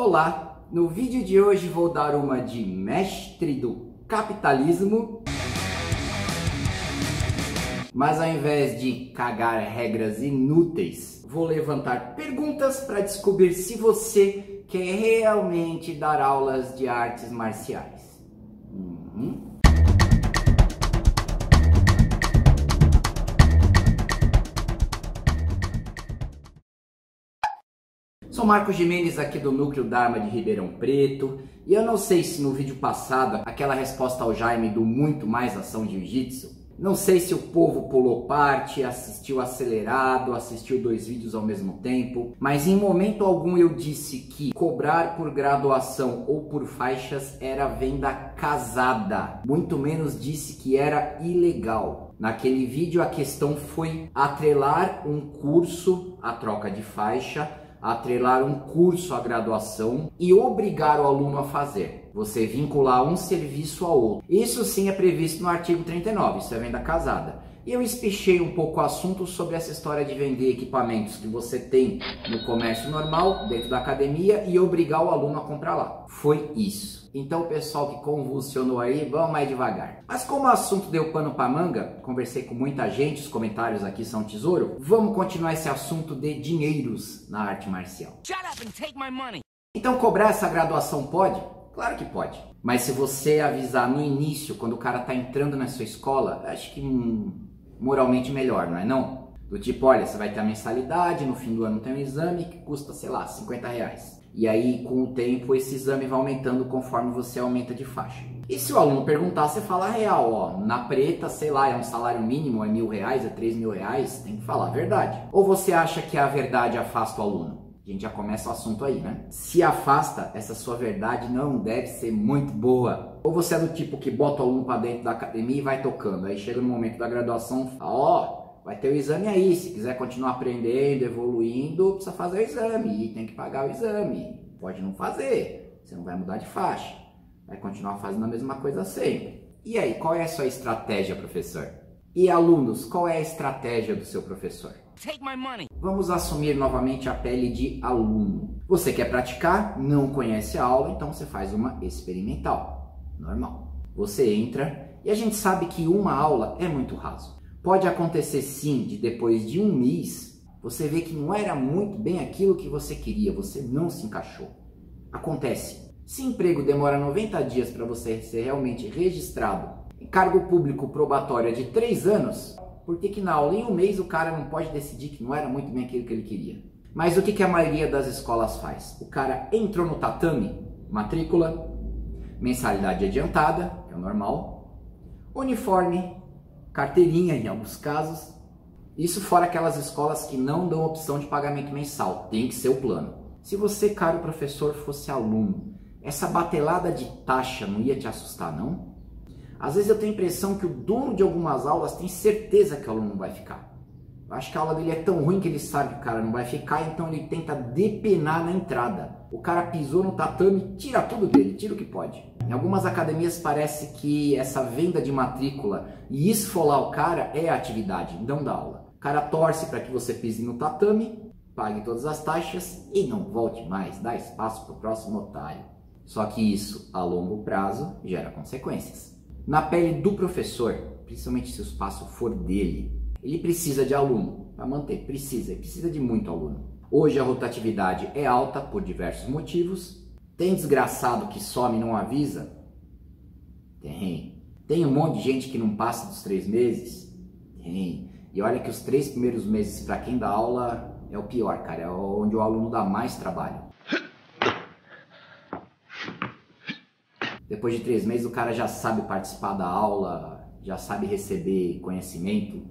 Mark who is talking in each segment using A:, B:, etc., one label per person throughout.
A: Olá! No vídeo de hoje vou dar uma de mestre do capitalismo, mas ao invés de cagar regras inúteis, vou levantar perguntas para descobrir se você quer realmente dar aulas de artes marciais. Sou Marcos Gimenez aqui do Núcleo Dharma de Ribeirão Preto, e eu não sei se no vídeo passado, aquela resposta ao Jaime do Muito Mais Ação Jiu-Jitsu, não sei se o povo pulou parte, assistiu acelerado, assistiu 2 vídeos ao mesmo tempo, mas em momento algum eu disse que cobrar por graduação ou por faixas era venda casada, muito menos disse que era ilegal. Naquele vídeo a questão foi atrelar um curso à troca de faixa, atrelar um curso à graduação e obrigar o aluno a fazer. Você vincular um serviço ao outro. Isso sim é previsto no artigo 39, isso é venda casada. E eu espichei um pouco o assunto sobre essa história de vender equipamentos que você tem no comércio normal, dentro da academia, e obrigar o aluno a comprar lá. Foi isso. Então, o pessoal que convulsionou aí, vamos mais devagar. Mas como o assunto deu pano pra manga, conversei com muita gente, os comentários aqui são tesouro, vamos continuar esse assunto de dinheiros na arte marcial.
B: Shut up and take my money.
A: Então, cobrar essa graduação pode? Claro que pode. Mas se você avisar no início, quando o cara tá entrando na sua escola, acho que moralmente melhor, não é não? Do tipo, olha, você vai ter a mensalidade, no fim do ano tem um exame que custa, sei lá, R$50. E aí, com o tempo, esse exame vai aumentando conforme você aumenta de faixa. E se o aluno perguntar, você fala a real, ó, na preta, sei lá, é um salário mínimo, é R$1.000, é R$3.000, tem que falar a verdade. Ou você acha que a verdade afasta o aluno? A gente já começa o assunto aí, né? Se afasta, essa sua verdade não deve ser muito boa. Ou você é do tipo que bota o aluno pra dentro da academia e vai tocando. Aí chega no momento da graduação e fala, ó, vai ter o exame aí, se quiser continuar aprendendo, evoluindo, precisa fazer o exame e tem que pagar o exame. Pode não fazer, você não vai mudar de faixa, vai continuar fazendo a mesma coisa sempre. E aí, qual é a sua estratégia, professor? E alunos, qual é a estratégia do seu professor?
B: Take my money.
A: Vamos assumir novamente a pele de aluno. Você quer praticar, não conhece a aula, então você faz uma experimental. Normal. Você entra e a gente sabe que uma aula é muito raso. Pode acontecer sim de depois de um mês, você vê que não era muito bem aquilo que você queria, você não se encaixou. Acontece. Se emprego demora 90 dias para você ser realmente registrado em cargo público probatório de 3 anos, por que na aula em um mês o cara não pode decidir que não era muito bem aquilo que ele queria? Mas o que a maioria das escolas faz? O cara entrou no tatame, matrícula, mensalidade adiantada, que é o normal, uniforme, carteirinha em alguns casos, isso fora aquelas escolas que não dão opção de pagamento mensal, tem que ser o plano. Se você, caro professor, fosse aluno, essa batelada de taxa não ia te assustar, não? Às vezes eu tenho a impressão que o dono de algumas aulas tem certeza que o aluno não vai ficar. Eu acho que a aula dele é tão ruim que ele sabe que o cara não vai ficar, então ele tenta depenar na entrada. O cara pisou no tatame, tira tudo dele, tira o que pode. Em algumas academias parece que essa venda de matrícula e esfolar o cara é a atividade, não da aula. O cara torce para que você pise no tatame, pague todas as taxas e não volte mais, dá espaço para o próximo otário. Só que isso, a longo prazo, gera consequências. Na pele do professor, principalmente se o espaço for dele, ele precisa de aluno para manter, precisa de muito aluno. Hoje a rotatividade é alta por diversos motivos. Tem desgraçado que some e não avisa? Tem. Tem um monte de gente que não passa dos 3 meses? Tem. E olha que os 3 primeiros meses para quem dá aula é o pior, cara, é onde o aluno dá mais trabalho. Depois de 3 meses o cara já sabe participar da aula, já sabe receber conhecimento.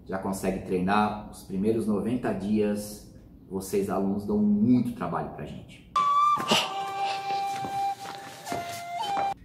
A: Já consegue treinar. Os primeiros 90 dias, vocês alunos dão muito trabalho pra gente.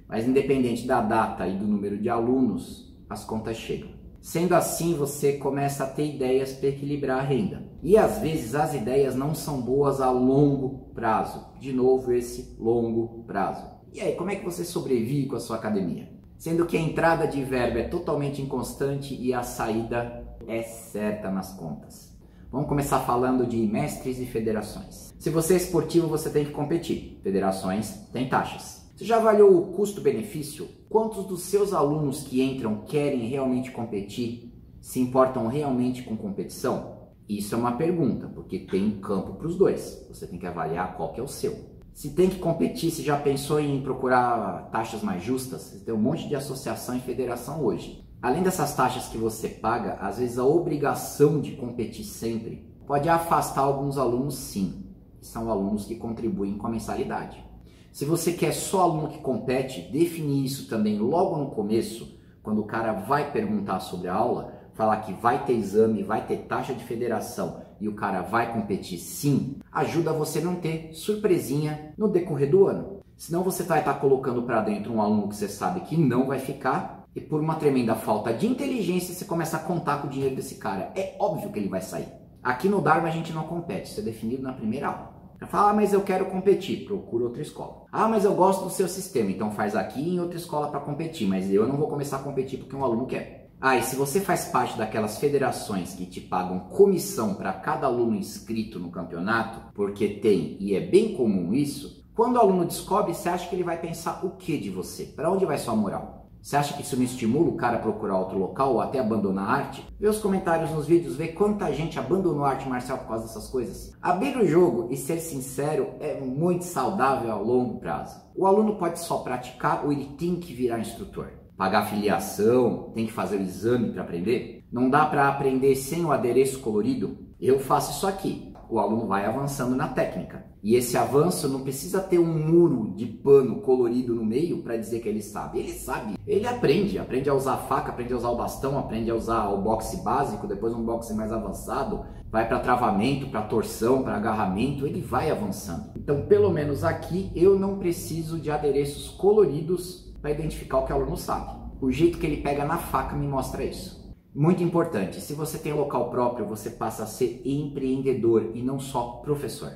A: Mas independente da data e do número de alunos, as contas chegam. Sendo assim, você começa a ter ideias para equilibrar a renda. E às vezes as ideias não são boas a longo prazo. De novo, esse longo prazo. E aí, como é que você sobrevive com a sua academia? Sendo que a entrada de verba é totalmente inconstante e a saída é certa nas contas. Vamos começar falando de mestres e federações. Se você é esportivo, você tem que competir. Federações têm taxas. Você já avaliou o custo-benefício? Quantos dos seus alunos que entram querem realmente competir? Se importam realmente com competição? Isso é uma pergunta, porque tem um campo para os dois. Você tem que avaliar qual que é o seu. Se tem que competir, se já pensou em procurar taxas mais justas? Você tem um monte de associação e federação hoje. Além dessas taxas que você paga, às vezes a obrigação de competir sempre pode afastar alguns alunos, sim. São alunos que contribuem com a mensalidade. Se você quer só aluno que compete, definir isso também logo no começo, quando o cara vai perguntar sobre a aula, falar que vai ter exame, vai ter taxa de federação e o cara vai competir sim, ajuda você a não ter surpresinha no decorrer do ano. Senão você vai estar colocando para dentro um aluno que você sabe que não vai ficar e por uma tremenda falta de inteligência você começa a contar com o dinheiro desse cara. É óbvio que ele vai sair. Aqui no Dharma a gente não compete, isso é definido na primeira aula. Fala, mas eu quero competir, procura outra escola. Ah, mas eu gosto do seu sistema, então faz aqui em outra escola para competir, mas eu não vou começar a competir porque um aluno quer. Ah, e se você faz parte daquelas federações que te pagam comissão para cada aluno inscrito no campeonato, porque tem, e é bem comum isso, quando o aluno descobre, você acha que ele vai pensar o que de você? Para onde vai sua moral? Você acha que isso não estimula o cara a procurar outro local ou até abandonar a arte? Vê os comentários nos vídeos, vê quanta gente abandonou a arte marcial por causa dessas coisas. Abrir o jogo e ser sincero é muito saudável a longo prazo. O aluno pode só praticar ou ele tem que virar instrutor? Pagar filiação, tem que fazer o exame para aprender? Não dá para aprender sem o adereço colorido? Eu faço isso aqui. O aluno vai avançando na técnica. E esse avanço não precisa ter um muro de pano colorido no meio para dizer que ele sabe. Ele sabe. Ele aprende a usar a faca, aprende a usar o bastão, aprende a usar o boxe básico, depois um boxe mais avançado, vai para travamento, para torção, para agarramento, ele vai avançando. Então, pelo menos aqui, eu não preciso de adereços coloridos para identificar o que o aluno sabe. O jeito que ele pega na faca me mostra isso. Muito importante, se você tem local próprio, você passa a ser empreendedor e não só professor.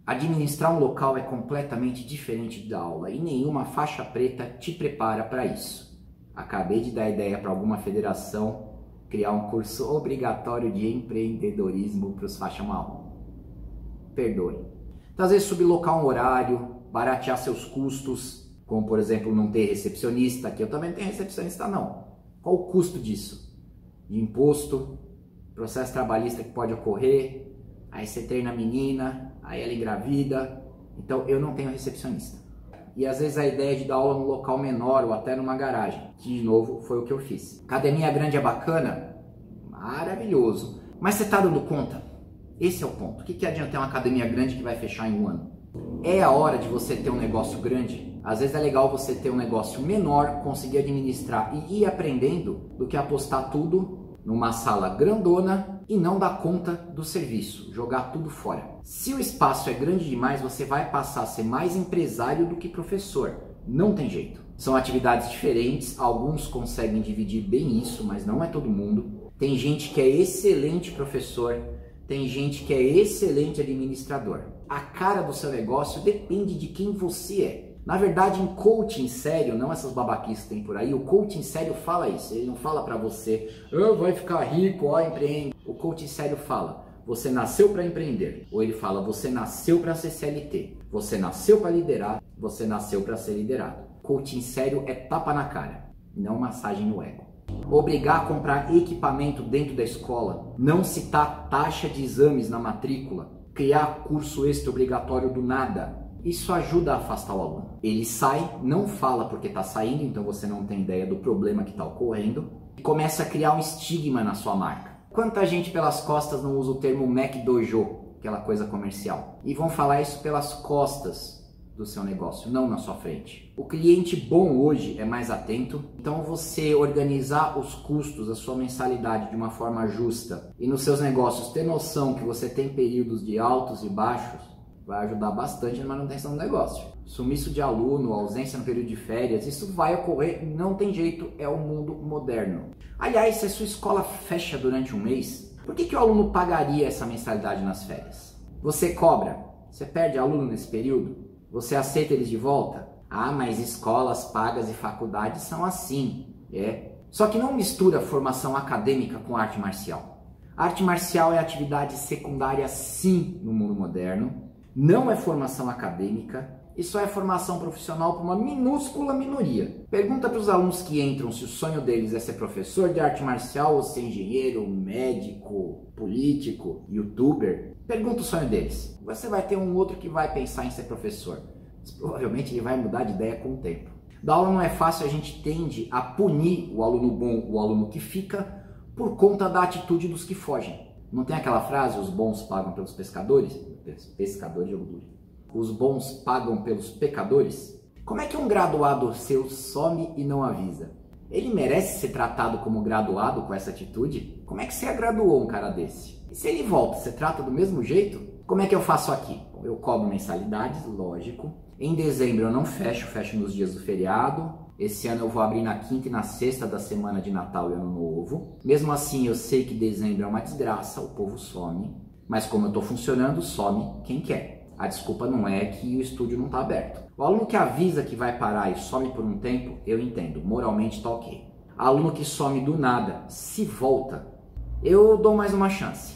A: Administrar um local é completamente diferente da aula e nenhuma faixa preta te prepara para isso. Acabei de dar ideia para alguma federação criar um curso obrigatório de empreendedorismo para os faixa marrom. Perdoe. Então, às vezes sublocar um horário, baratear seus custos, como por exemplo não ter recepcionista, aqui eu também não tenho recepcionista não. Qual o custo disso? De imposto, processo trabalhista que pode ocorrer, aí você treina a menina, aí ela engravida, então eu não tenho recepcionista. E às vezes a ideia de dar aula num local menor ou até numa garagem, que de novo foi o que eu fiz. Academia grande é bacana? Maravilhoso. Mas você está dando conta? Esse é o ponto. O que adianta ter uma academia grande que vai fechar em um ano? É a hora de você ter um negócio grande? Às vezes é legal você ter um negócio menor, conseguir administrar e ir aprendendo do que apostar tudo numa sala grandona e não dar conta do serviço, jogar tudo fora. Se o espaço é grande demais, você vai passar a ser mais empresário do que professor. Não tem jeito. São atividades diferentes, alguns conseguem dividir bem isso, mas não é todo mundo. Tem gente que é excelente professor, tem gente que é excelente administrador. A cara do seu negócio depende de quem você é. Na verdade, em coaching sério, não essas babaquices que tem por aí, o coaching sério fala isso. Ele não fala pra você, vai ficar rico, ó, empreende. O coaching sério fala, você nasceu para empreender. Ou ele fala, você nasceu para ser CLT. Você nasceu para liderar, você nasceu para ser liderado. Coaching sério é tapa na cara, não massagem no ego. Obrigar a comprar equipamento dentro da escola, não citar taxa de exames na matrícula, criar curso extra obrigatório do nada. Isso ajuda a afastar o aluno. Ele sai, não fala porque está saindo, então você não tem ideia do problema que está ocorrendo, e começa a criar um estigma na sua marca. Quanta gente pelas costas não usa o termo Mac Dojo, aquela coisa comercial, e vão falar isso pelas costas do seu negócio, não na sua frente. O cliente bom hoje é mais atento, então você organizar os custos, a sua mensalidade de uma forma justa e nos seus negócios ter noção que você tem períodos de altos e baixos, vai ajudar bastante na manutenção do negócio. Sumiço de aluno, ausência no período de férias, isso vai ocorrer, não tem jeito, é o mundo moderno. Aliás, se a sua escola fecha durante um mês, por que o aluno pagaria essa mensalidade nas férias? Você cobra, você perde aluno nesse período? Você aceita eles de volta? Ah, mas escolas pagas e faculdades são assim. Só que não mistura formação acadêmica com arte marcial. Arte marcial é atividade secundária sim no mundo moderno, não é formação acadêmica e só é formação profissional para uma minúscula minoria. Pergunta para os alunos que entram se o sonho deles é ser professor de arte marcial ou ser engenheiro, médico, político, youtuber. Pergunta o sonho deles. Você vai ter um outro que vai pensar em ser professor. Mas provavelmente ele vai mudar de ideia com o tempo. Da aula não é fácil, a gente tende a punir o aluno bom, o aluno que fica, por conta da atitude dos que fogem. Não tem aquela frase, os bons pagam pelos pescadores? Pescadores, jogo duro. Os bons pagam pelos pecadores? Como é que um graduado seu some e não avisa? Ele merece ser tratado como graduado com essa atitude? Como é que você graduou um cara desse? E se ele volta, você trata do mesmo jeito? Como é que eu faço aqui? Eu cobro mensalidades, lógico. Em dezembro eu não fecho nos dias do feriado. Esse ano eu vou abrir na quinta e na sexta da semana de Natal e Ano Novo. Mesmo assim, eu sei que dezembro é uma desgraça, o povo some. Mas como eu estou funcionando, some quem quer. A desculpa não é que o estúdio não está aberto. O aluno que avisa que vai parar e some por um tempo, eu entendo, moralmente está ok. Aluno que some do nada, se volta, eu dou mais uma chance.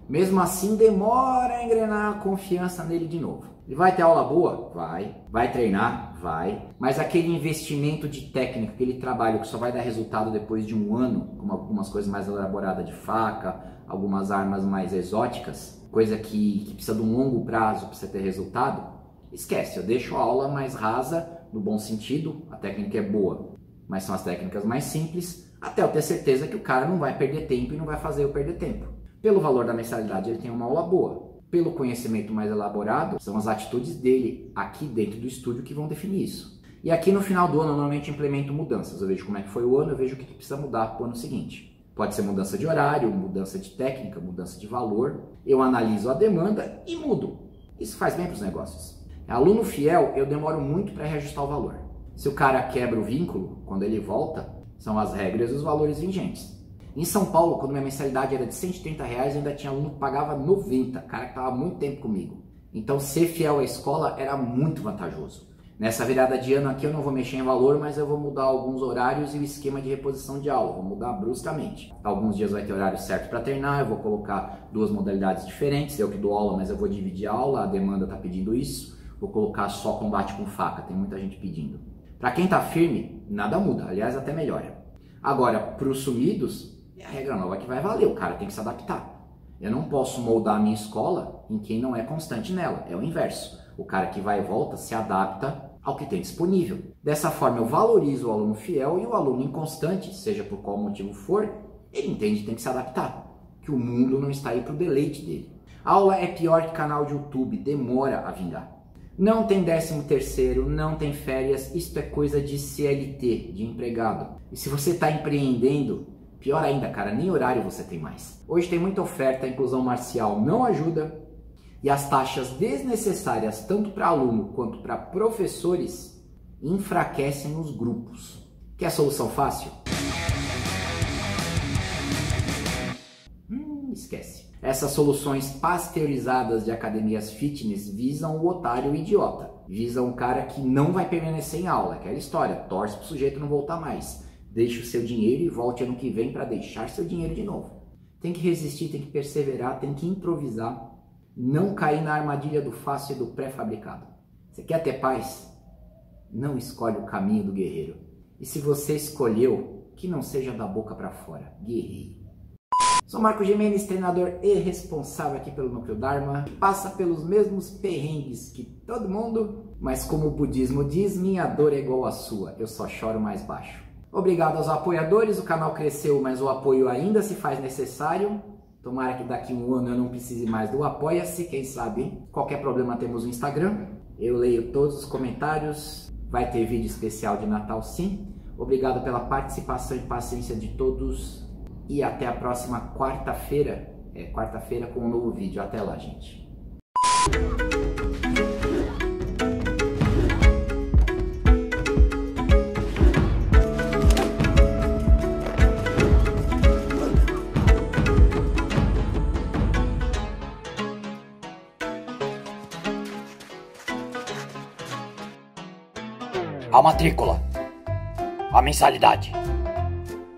A: Mesmo assim, demora a engrenar a confiança nele de novo. Ele vai ter aula boa? Vai. Vai treinar? Vai. Mas aquele investimento de técnica, aquele trabalho que só vai dar resultado depois de um ano, com algumas coisas mais elaboradas de faca, algumas armas mais exóticas, coisa que precisa de um longo prazo para você ter resultado, esquece. Eu deixo a aula mais rasa, no bom sentido, a técnica é boa, mas são as técnicas mais simples, até eu ter certeza que o cara não vai perder tempo e não vai fazer eu perder tempo. Pelo valor da mensalidade, ele tem uma aula boa. Pelo conhecimento mais elaborado, são as atitudes dele aqui dentro do estúdio que vão definir isso. E aqui no final do ano, eu normalmente implemento mudanças. Eu vejo como é que foi o ano, eu vejo o que precisa mudar para o ano seguinte. Pode ser mudança de horário, mudança de técnica, mudança de valor. Eu analiso a demanda e mudo. Isso faz bem para os negócios. Aluno fiel, eu demoro muito para reajustar o valor. Se o cara quebra o vínculo, quando ele volta, são as regras e os valores vigentes. Em São Paulo, quando minha mensalidade era de R$130, ainda tinha aluno que pagava 90, cara que estava muito tempo comigo. Então ser fiel à escola era muito vantajoso. Nessa virada de ano aqui eu não vou mexer em valor, mas eu vou mudar alguns horários e o esquema de reposição de aula, vou mudar bruscamente. Alguns dias vai ter horário certo para treinar, eu vou colocar duas modalidades diferentes, eu que dou aula, mas eu vou dividir a aula, a demanda está pedindo isso, vou colocar só combate com faca, tem muita gente pedindo. Para quem está firme, nada muda, aliás até melhora. Agora, para os sumidos, é a regra nova que vai valer, o cara tem que se adaptar. Eu não posso moldar a minha escola em quem não é constante nela, é o inverso. O cara que vai e volta se adapta ao que tem disponível. Dessa forma eu valorizo o aluno fiel e o aluno inconstante, seja por qual motivo for, ele entende que tem que se adaptar, que o mundo não está aí para o deleite dele. A aula é pior que canal de YouTube, demora a vingar. Não tem 13º, não tem férias, isto é coisa de CLT, de empregado. E se você está empreendendo, pior ainda, cara, nem horário você tem mais. Hoje tem muita oferta, a inclusão marcial não ajuda e as taxas desnecessárias, tanto para aluno quanto para professores, enfraquecem os grupos. Quer solução fácil? Esquece. Essas soluções pasteurizadas de academias fitness visam o otário idiota. Visam um cara que não vai permanecer em aula. Aquela história, torce para o sujeito não voltar mais. Deixe o seu dinheiro e volte ano que vem para deixar seu dinheiro de novo. Tem que resistir, tem que perseverar, tem que improvisar. Não cair na armadilha do fácil e do pré-fabricado. Você quer ter paz? Não escolhe o caminho do guerreiro. E se você escolheu, que não seja da boca para fora. Guerreiro. Sou Marco Gimenez, treinador e responsável aqui pelo Núcleo Dharma. Passa pelos mesmos perrengues que todo mundo, mas como o budismo diz, minha dor é igual à sua, eu só choro mais baixo. Obrigado aos apoiadores, o canal cresceu, mas o apoio ainda se faz necessário. Tomara que daqui a um ano eu não precise mais do Apoia-se, quem sabe, hein? Qualquer problema temos o Instagram, eu leio todos os comentários, vai ter vídeo especial de Natal sim. Obrigado pela participação e paciência de todos. E até a próxima quarta-feira. Quarta-feira com um novo vídeo. Até lá, gente.
C: A matrícula, a mensalidade,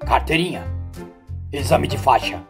C: carteirinha, exame de faixa.